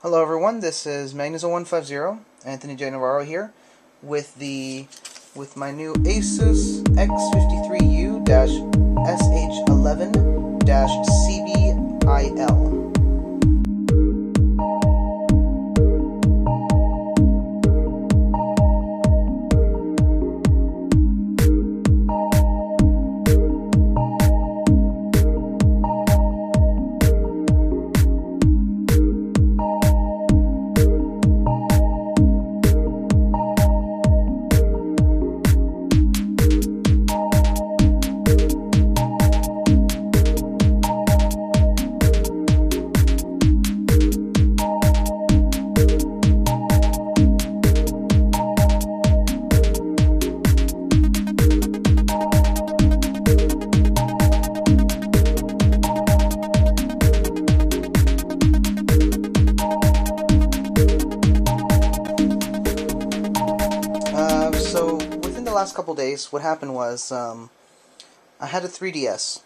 Hello everyone, this is Magnus0150, Anthony J. Navarro here, with my new Asus X53U-SH11-CBIL. So within the last couple days, what happened was I had a 3DS,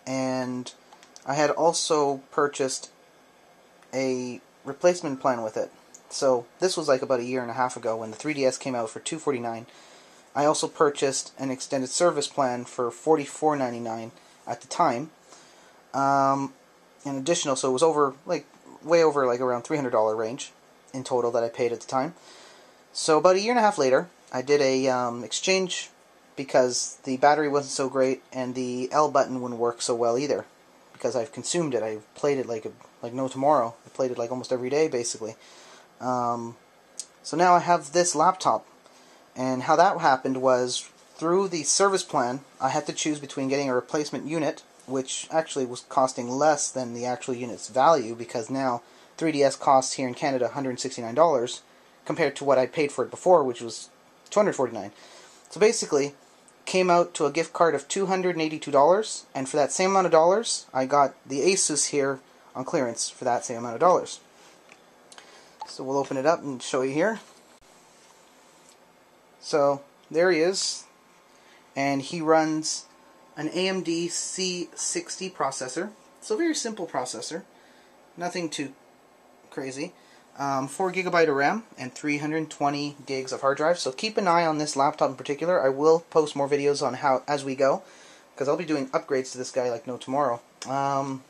and I had also purchased a replacement plan with it. So this was like about a year and a half ago when the 3DS came out for $249. I also purchased an extended service plan for $44.99 at the time. In additional, so it was over way over around $300 range in total that I paid at the time. So about a year and a half later, I did a exchange because the battery wasn't so great and the L button wouldn't work so well either, because I've consumed it. I've played it like no tomorrow. I played it like almost every day basically. So now I have this laptop, and how that happened was through the service plan I had to choose between getting a replacement unit, which actually was costing less than the actual unit's value, because now 3DS costs here in Canada $169 compared to what I paid for it before, which was $249. So basically, came out to a gift card of $282, and for that same amount of dollars, I got the Asus here on clearance for that same amount of dollars. So we'll open it up and show you here. So there he is, and he runs an AMD C60 processor. It's a very simple processor, nothing too crazy. 4GB of RAM and 320 gigs of hard drive. So keep an eye on this laptop in particular. I will post more videos on how as we go, because I'll be doing upgrades to this guy like no tomorrow. So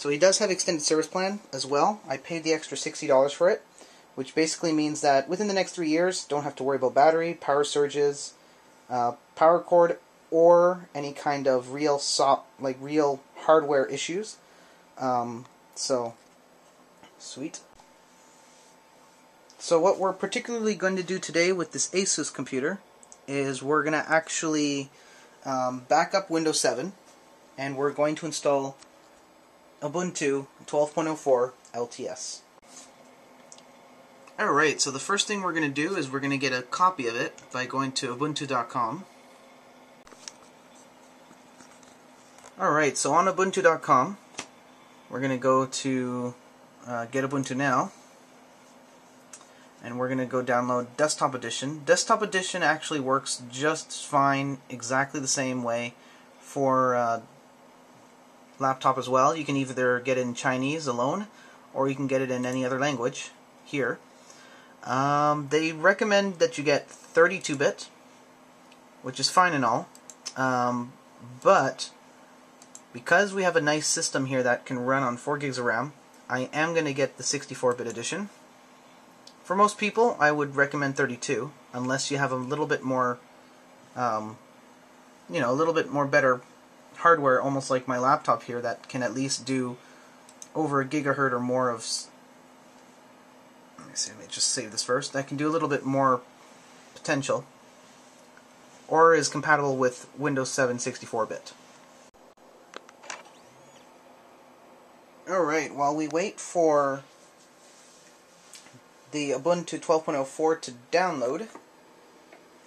he does have extended service plan as well. I paid the extra $60 for it, which basically means that within the next 3 years, don't have to worry about battery, power surges, power cord, or any kind of real hardware issues. So sweet. So what we're particularly going to do today with this Asus computer is we're going to actually back up Windows 7, and we're going to install Ubuntu 12.04 LTS. Alright, so the first thing we're going to do is we're going to get a copy of it by going to ubuntu.com. Alright, so on ubuntu.com we're going to go to Get Ubuntu Now, and we're going to go download Desktop Edition. Desktop Edition actually works just fine, exactly the same way for laptop as well. You can either get it in Chinese alone, or you can get it in any other language here. They recommend that you get 32-bit, which is fine and all, but because we have a nice system here that can run on 4 gigs of RAM, I am going to get the 64-bit edition. For most people, I would recommend 32, unless you have a little bit more, a little bit more better hardware, almost like my laptop here, that can at least do over a gigahertz or more of. Let me just save this first. That can do a little bit more potential, or is compatible with Windows 7 64-bit. Alright, while we wait for the Ubuntu 12.04 to download,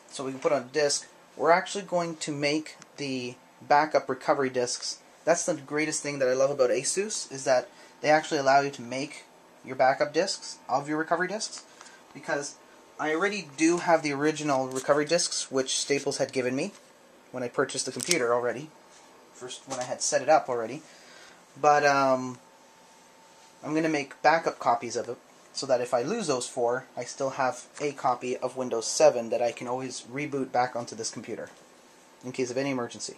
so we can put on disk, we're actually going to make the backup recovery disks. That's the greatest thing that I love about Asus, is that they actually allow you to make your backup disks of your recovery disks, because I already do have the original recovery disks, which Staples had given me when I purchased the computer already, first when I had set it up already. But I I'm going to make backup copies of it so that if I lose those 4, I still have a copy of Windows 7 that I can always reboot back onto this computer in case of any emergency.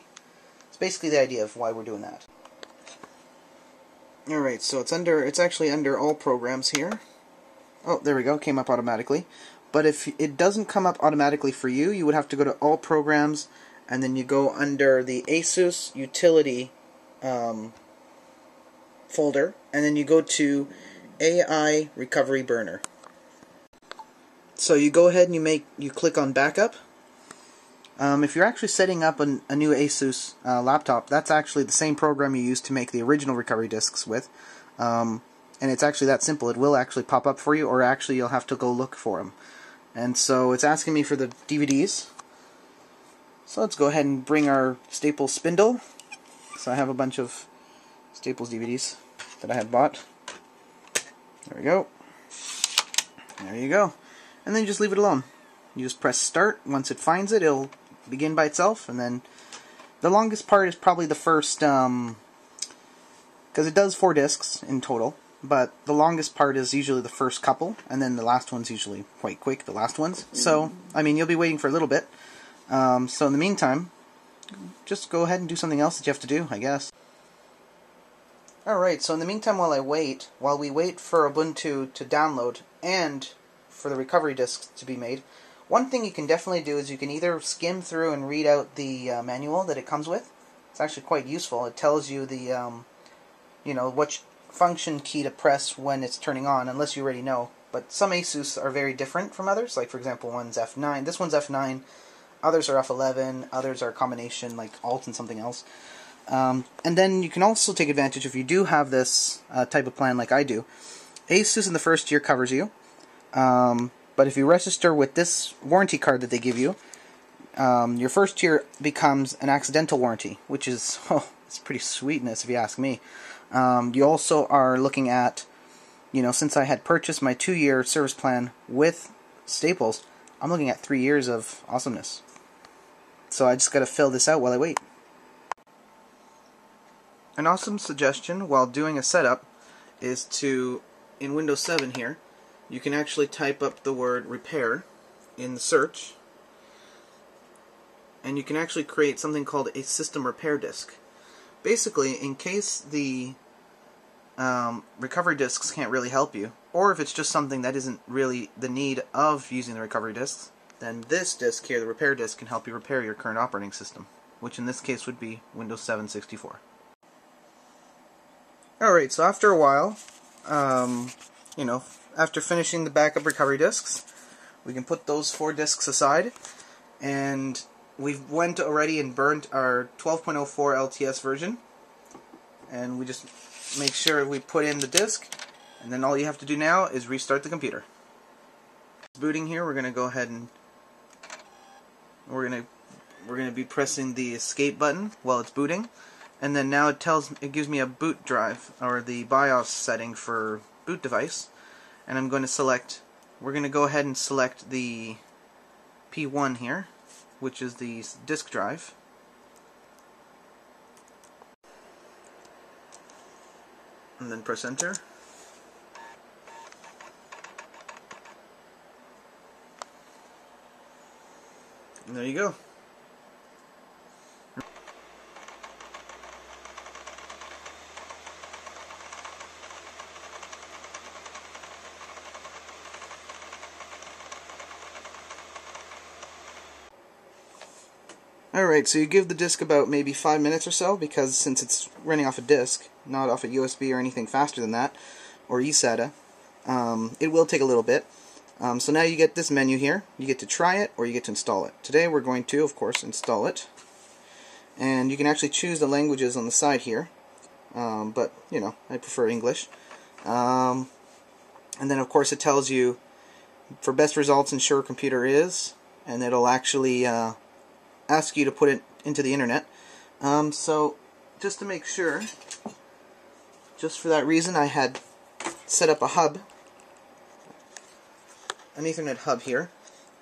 It's basically the idea of why we're doing that. Alright, so it's actually under all programs here. Oh, there we go, came up automatically. But if it doesn't come up automatically for you, you would have to go to all programs, and then you go under the Asus utility folder, and then you go to AI recovery burner. So you go ahead and you click on backup. If you're actually setting up a new Asus laptop, that's actually the same program you used to make the original recovery disks with. And it's actually that simple. It will actually pop up for you, or actually you'll have to go look for them. And so it's asking me for the DVDs. So let's go ahead and bring our Staples spindle. So I have a bunch of Staples DVDs that I had bought. There we go. There you go. And then you just leave it alone. You just press start. Once it finds it, it'll begin by itself. And then the longest part is probably the first, because it does 4 discs in total. But the longest part is usually the first couple, and then the last one's usually quite quick, the last ones. So, I mean, you'll be waiting for a little bit. So in the meantime, just go ahead and do something else that you have to do, I guess. Alright, so in the meantime while we wait for Ubuntu to download and for the recovery disks to be made, one thing you can definitely do is you can either skim through and read out the manual that it comes with. It's actually quite useful. It tells you the, which function key to press when it's turning on, unless you already know. But some Asus are very different from others. Like, for example, one's F9. This one's F9. Others are F11. Others are a combination, like Alt and something else. And then you can also take advantage, if you do have this type of plan like I do. Asus in the first year covers you. But if you register with this warranty card that they give you, your first year becomes an accidental warranty, which is, it's pretty sweetness if you ask me. You also are looking at, since I had purchased my 2-year service plan with Staples, I'm looking at 3 years of awesomeness. So I just got to fill this out while I wait. An awesome suggestion while doing a setup is to, in Windows 7 here, you can actually type up the word repair in the search, and you can actually create something called a system repair disk. Basically, in case the recovery disks can't really help you, or if it's just something that isn't really the need of using the recovery disks, then this disk here, the repair disk, can help you repair your current operating system, which in this case would be Windows 7 64. Alright, so after a while, after finishing the backup recovery disks, we can put those 4 disks aside, and we've went already and burnt our 12.04 LTS version, and we just make sure we put in the disk, and then all you have to do now is restart the computer. Booting here, we're going to go ahead and we're going to be pressing the escape button while it's booting, and then now it gives me a boot drive, or the BIOS setting for boot device, and I'm going to we're going to go ahead and select the P1 here, which is the disk drive. And then press enter. And there you go. Alright, so you give the disk about maybe 5 minutes or so, because since it's running off a disk, not off a USB or anything faster than that, or eSATA, it will take a little bit. So now you get this menu here. You get to try it, or you get to install it. Today we're going to, of course, install it. And you can actually choose the languages on the side here, but, I prefer English. And then, of course, it tells you, for best results, ensure computer is, and it'll actually ask you to put it into the internet. So just to make sure, just for that reason, I had set up a hub, an Ethernet hub here,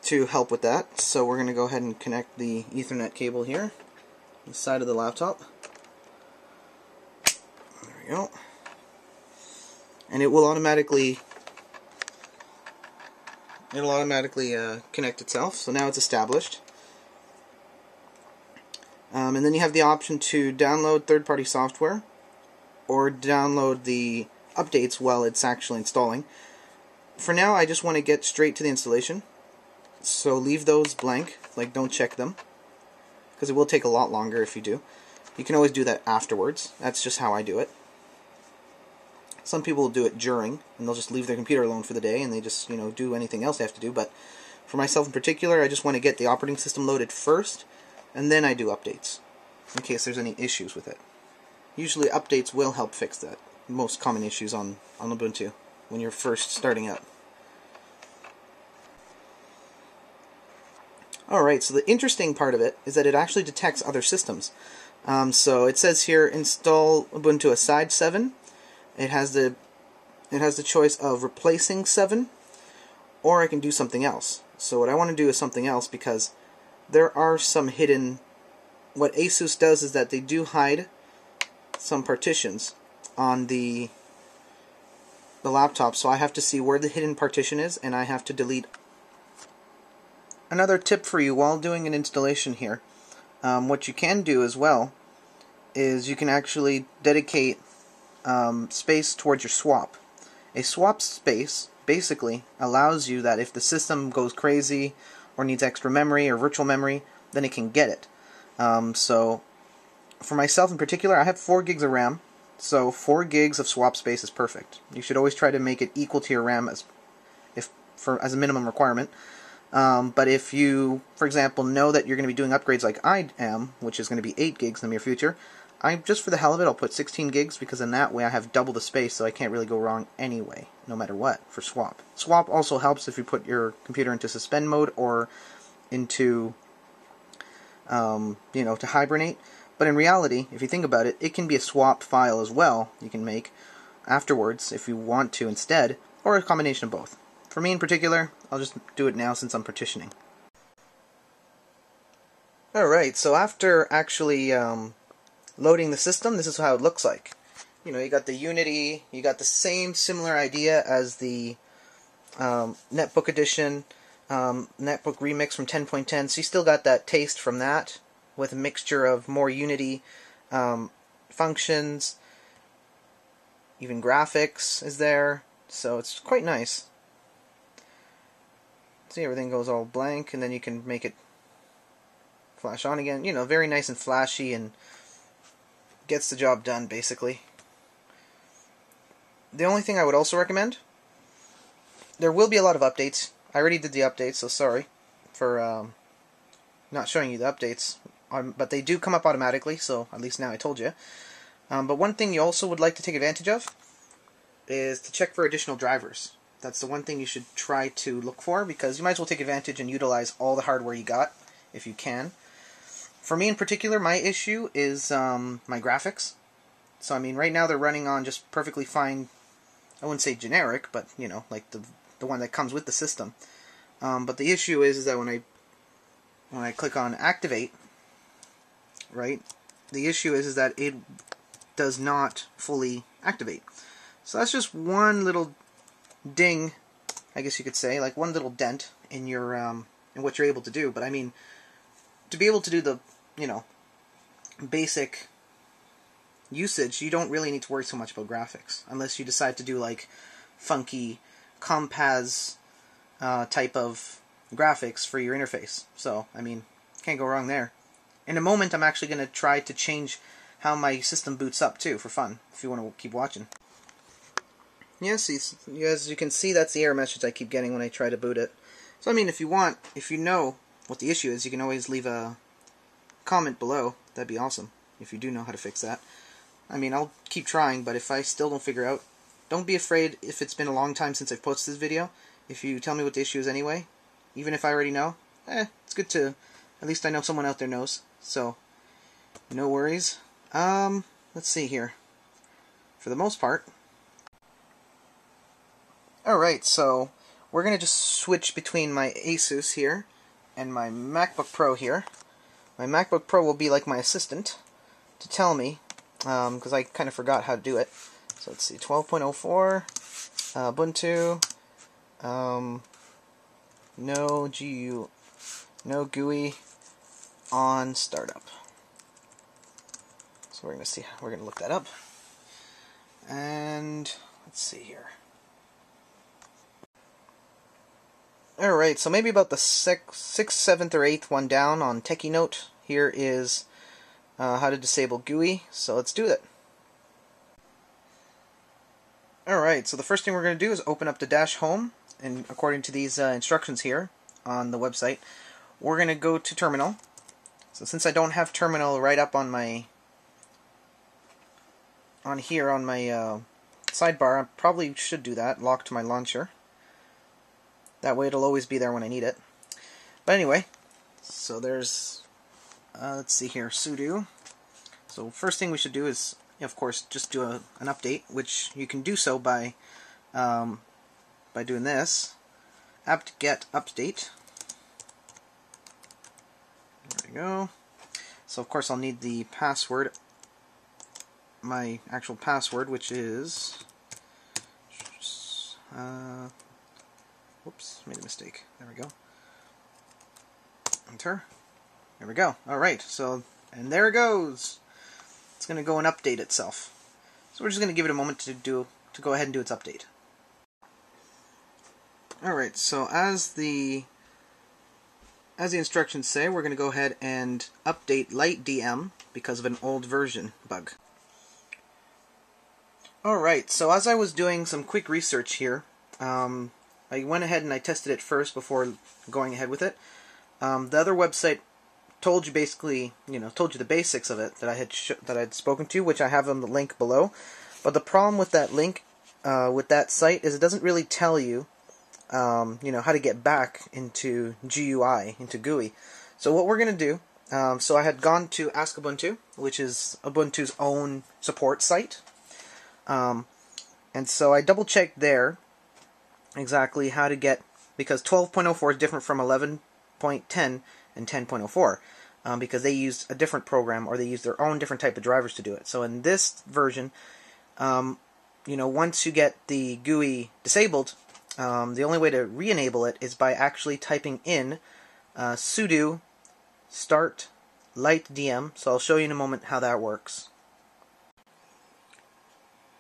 to help with that. So we're going to go ahead and connect the Ethernet cable here on the side of the laptop. There we go. and it will automatically connect itself. So now it's established. And then you have the option to download third-party software or download the updates while it's actually installing. For now, I just want to get straight to the installation, so leave those blank, like don't check them, because it will take a lot longer if you do. You can always do that afterwards. That's just how I do it. Some people will do it during, and they'll just leave their computer alone for the day, and they just, do anything else they have to do. But for myself in particular, I just want to get the operating system loaded first, and then I do updates, in case there's any issues with it. Usually updates will help fix that. Most common issues on Ubuntu when you're first starting up. Alright, so the interesting part of it is that it actually detects other systems. So it says here, install Ubuntu aside 7. It has the choice of replacing 7, or I can do something else. So what I want to do is something else, because there are some hidden... What Asus does is that they do hide some partitions on the laptop, so I have to see where the hidden partition is, and I have to delete. Another tip for you while doing an installation here, what you can do as well is you can actually dedicate space towards your swap. A swap space basically allows you that if the system goes crazy or needs extra memory or virtual memory, then it can get it. So for myself in particular, I have 4 gigs of RAM, so 4 gigs of swap space is perfect. You should always try to make it equal to your RAM as a minimum requirement. But if you, for example, know that you're going to be doing upgrades like I am, which is going to be 8 gigs in the near future, just for the hell of it, I'll put 16 gigs, because in that way I have double the space, so I can't really go wrong anyway, no matter what, for swap. Swap also helps if you put your computer into suspend mode or into, to hibernate. But in reality, if you think about it, it can be a swap file as well you can make afterwards if you want to instead, or a combination of both. For me in particular, I'll just do it now since I'm partitioning. Alright, so after actually loading the system, this is how it looks like. You got the Unity, you got the same similar idea as the Netbook Edition, Netbook Remix from 10.10, so you still got that taste from that, with a mixture of more Unity functions, even graphics is there, so it's quite nice. See, everything goes all blank, and then you can make it flash on again. Very nice and flashy, and gets the job done, basically. The only thing I would also recommend, there will be a lot of updates. I already did the updates, so sorry for not showing you the updates. But they do come up automatically, so at least now I told you. But one thing you also would like to take advantage of is to check for additional drivers. That's the one thing you should try to look for, because you might as well take advantage and utilize all the hardware you got, if you can. For me in particular, my issue is my graphics. So I mean, right now they're running on just perfectly fine, I wouldn't say generic, but like the one that comes with the system. But the issue is that when I click on activate, right, the issue is that it does not fully activate. So that's just one little ding, I guess you could say, like one little dent in your in what you're able to do. But I mean, to be able to do the basic usage, you don't really need to worry so much about graphics, unless you decide to do like funky compas type of graphics for your interface. So I mean, can't go wrong there. In a moment, I'm actually going to try to change how my system boots up too, for fun, if you want to keep watching. Yes, as you can see, that's the error message I keep getting when I try to boot it. So I mean, if you know what the issue is, you can always leave a comment below. That'd be awesome, if you do know how to fix that. I mean, I'll keep trying, but if I still don't figure out, don't be afraid if it's been a long time since I've posted this video. If you tell me what the issue is anyway, even if I already know, it's good to, at least I know someone out there knows. So, no worries. Let's see here. For the most part. Alright, so we're going to just switch between my Asus here and my MacBook Pro here. My MacBook Pro will be like my assistant to tell me, because I kind of forgot how to do it. So So let's see, 12.04, Ubuntu, no GUI on startup. So we're gonna look that up. And let's see here. Alright, so maybe about the 6th, 7th, or 8th one down on Techie Note, here is how to disable GUI. So let's do that. Alright, so the first thing we're going to do is open up the dash home, and according to these instructions here on the website, we're going to go to terminal. So since I don't have terminal right up on my sidebar, I probably should do that, lock to my launcher. That way it'll always be there when I need it. But anyway, so there's, let's see here, sudo. So first thing we should do is, of course, just do an update, which you can do so by doing this, apt-get update. There we go. So of course I'll need the password, my actual password, which is, whoops, made a mistake. There we go. Enter. There we go. Alright, so, and there it goes. It's going to go and update itself. So we're just going to give it a moment to go ahead and do its update. Alright, so as the instructions say, we're going to go ahead and update lightdm because of an old version bug. Alright, so as I was doing some quick research here, I went ahead and I tested it first before going ahead with it. The other website told you basically, told you the basics of it that I had spoken to, which I have on the link below. But the problem with that link, with that site, is it doesn't really tell you, how to get back into GUI, into GUI. So what we're going to do, so I had gone to Ask Ubuntu, which is Ubuntu's own support site. And so I double-checked there exactly how to get, because 12.04 is different from 11.10 and 10.04, because they used a different program, or they used their own different type of drivers to do it. So in this version, once you get the GUI disabled, the only way to re-enable it is by actually typing in sudo start lightdm. So I'll show you in a moment how that works.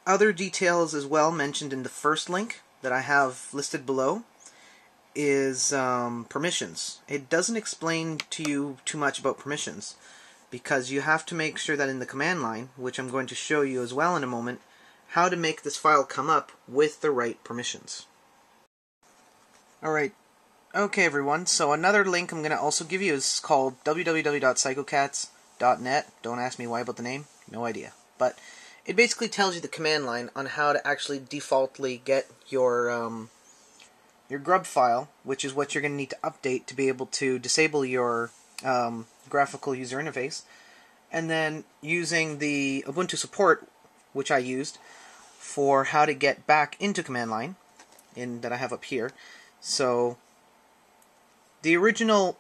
Other details as well mentioned in the first link that I have listed below is permissions. It doesn't explain to you too much about permissions, because you have to make sure that in the command line, which I'm going to show you as well in a moment, how to make this file come up with the right permissions. Alright, okay everyone, so another link I'm going to also give you is called www.psychocats.net. Don't ask me why about the name, no idea. But it basically tells you the command line on how to actually defaultly get your grub file, which is what you're going to need to update to be able to disable your graphical user interface, and then using the Ubuntu support, which I used, for how to get back into command line, that I have up here. So the original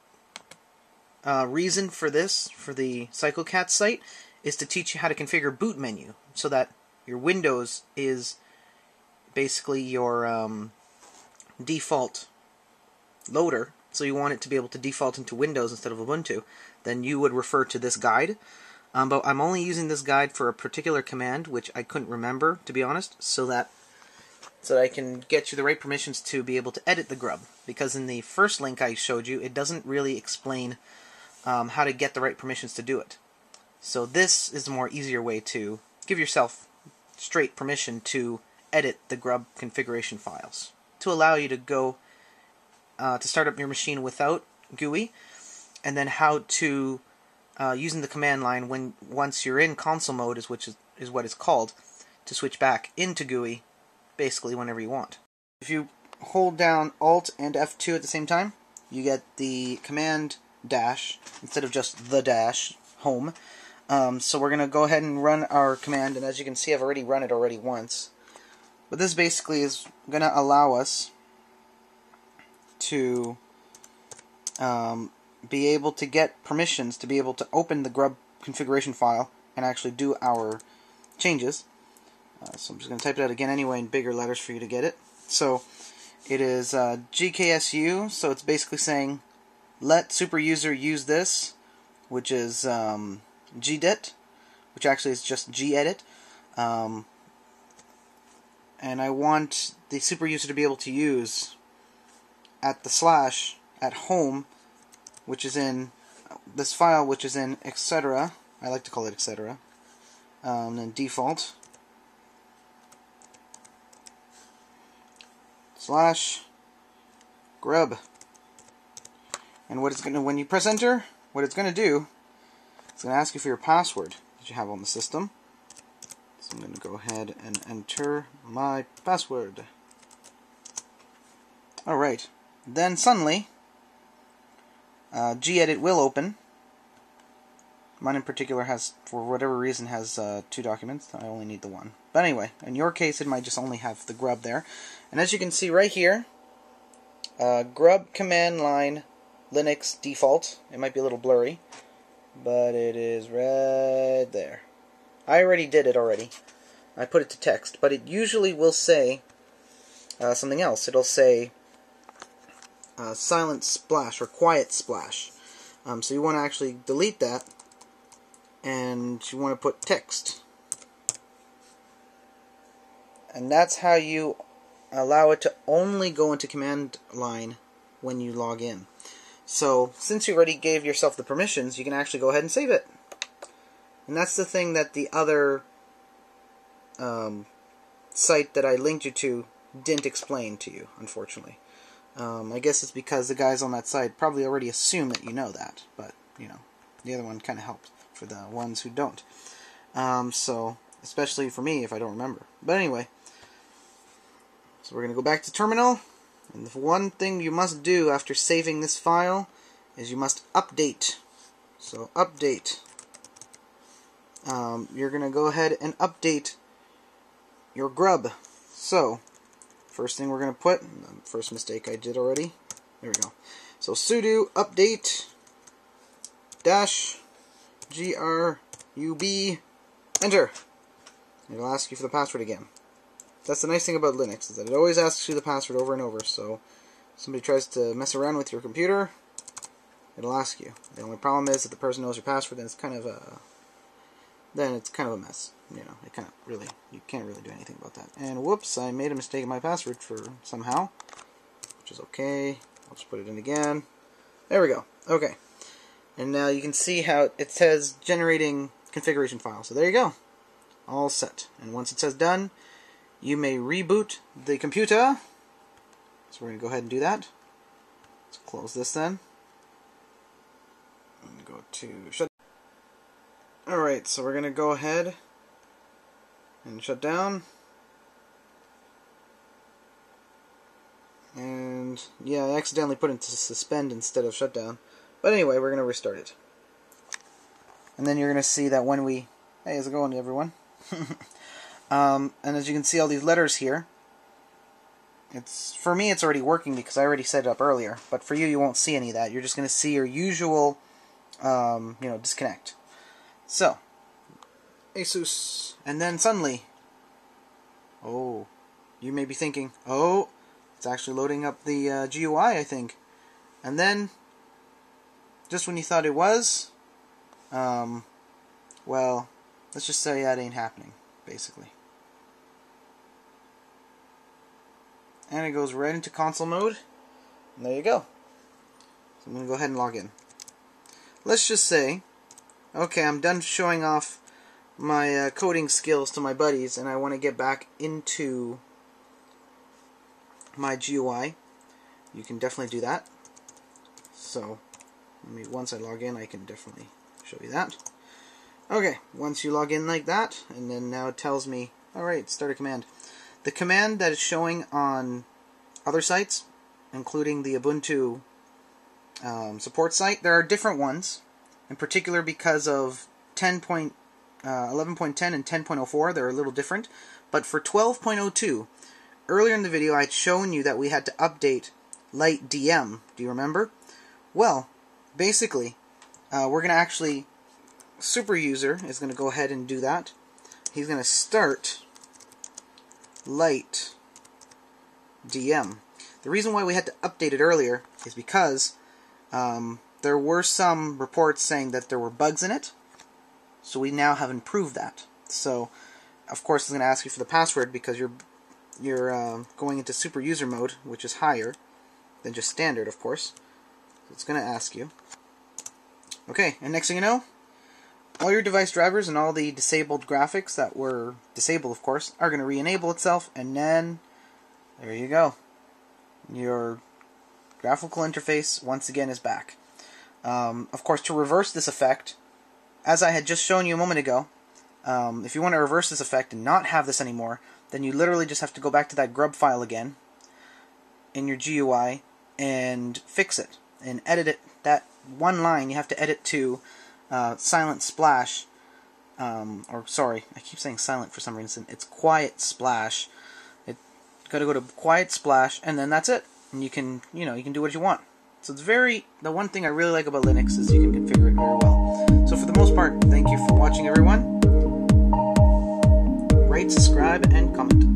reason for this, for the PsychoCats site, is to teach you how to configure boot menu, so that your Windows is basically your default loader. So you want it to be able to default into Windows instead of Ubuntu. Then you would refer to this guide. But I'm only using this guide for a particular command, which I couldn't remember, to be honest, so that I can get you the right permissions to be able to edit the grub. Because in the first link I showed you, it doesn't really explain how to get the right permissions to do it. So this is a more easier way to give yourself straight permission to edit the grub configuration files, to allow you to go to start up your machine without GUI, and then how to using the command line once you're in console mode, is what it's called, to switch back into GUI basically whenever you want. If you hold down Alt and F2 at the same time, you get the command dash instead of just the dash home. So we're going to go ahead and run our command, and as you can see, I've already run it once. But this basically is going to allow us to be able to get permissions to be able to open the grub configuration file and actually do our changes. So I'm just going to type it out again anyway in bigger letters for you to get it. So it is gksu, so it's basically saying let super user use this, which is gedit, which actually is just gedit. And I want the super user to be able to use at the slash at home, which is in this file, which is in etc. I like to call it etc. And then default slash grub. And what it's gonna, when you press enter, what it's gonna do, it's gonna ask you for your password that you have on the system. So I'm gonna go ahead and enter my password. Alright. Then suddenly gedit will open. Mine in particular has, for whatever reason, has 2 documents. I only need the one. But anyway, in your case it might just only have the grub there. And as you can see right here, grub command line Linux default. It might be a little blurry, but it is right there. I already did it already. I put it to text, but it usually will say something else. It'll say silent splash or quiet splash. So you want to actually delete that, and you want to put text. And that's how you allow it to only go into command line when you log in. So since you already gave yourself the permissions, you can actually go ahead and save it. And that's the thing that the other site that I linked you to didn't explain to you, unfortunately. I guess it's because the guys on that site probably already assume that you know that, but you know, the other one kind of helped for the ones who don't. So especially for me if I don't remember. But anyway, so we're going to go back to terminal, and the one thing you must do after saving this file is you must update. So update. You're going to go ahead and update your grub. So first thing we're going to put, first mistake I did already, there we go. So sudo update -grub, enter. It'll ask you for the password again. That's the nice thing about Linux, is that it always asks you the password over and over, so if somebody tries to mess around with your computer, it'll ask you. The only problem is that the person knows your password, then it's kind of a mess. You know, it kind of really, you can't really do anything about that. And whoops, I made a mistake in my password for somehow, which is okay. I'll just put it in again. There we go. Okay. And now you can see how it says generating configuration file. So there you go. All set. And once it says done, you may reboot the computer. So we're going to go ahead and do that. Let's close this then. I'm going to go to shut. Alright, so we're going to go ahead and shut down. And yeah, I accidentally put it into suspend instead of shutdown. But anyway, we're going to restart it. And then you're going to see that when we... Hey, how's it going, everyone? And as you can see all these letters here, for me it's already working because I already set it up earlier. But for you, you won't see any of that. You're just going to see your usual, disconnect. So, Asus, and then suddenly, oh, you may be thinking, oh, it's actually loading up the GUI, I think. And then, just when you thought it was, well, let's just say that ain't happening, basically. And it goes right into console mode, and there you go. So I'm going to go ahead and log in. Let's just say, okay, I'm done showing off my coding skills to my buddies, and I want to get back into my GUI. You can definitely do that. So, once I log in, I can definitely show you that. Okay, once you log in like that, and then now it tells me, alright, start a command. The command that is showing on other sites, including the Ubuntu support site, there are different ones. In particular, because of 11.10 and 10.04, they're a little different. But for 12.02, earlier in the video I had shown you that we had to update lightdm. Do you remember? Well, basically, we're going to actually, super user is going to go ahead and do that. He's going to start lightdm. The reason why we had to update it earlier is because there were some reports saying that there were bugs in it, so we now have improved that. So, of course, it's going to ask you for the password because you're going into super user mode, which is higher than just standard, of course. So it's going to ask you. Okay, and next thing you know, all your device drivers and all the disabled graphics that were disabled, of course, are going to re-enable itself, and then there you go. Your graphical interface once again is back. Of course, to reverse this effect, as I had just shown you a moment ago, if you want to reverse this effect and not have this anymore, then you literally just have to go back to that grub file again in your GUI and fix it and edit it. That one line you have to edit to silent splash, or sorry, I keep saying silent for some reason. It's quiet splash. Got to go to quiet splash, and then that's it. And you can do what you want. So it's the one thing I really like about Linux is you can configure it very well. So for the most part, thank you for watching, everyone. Rate, subscribe, and comment.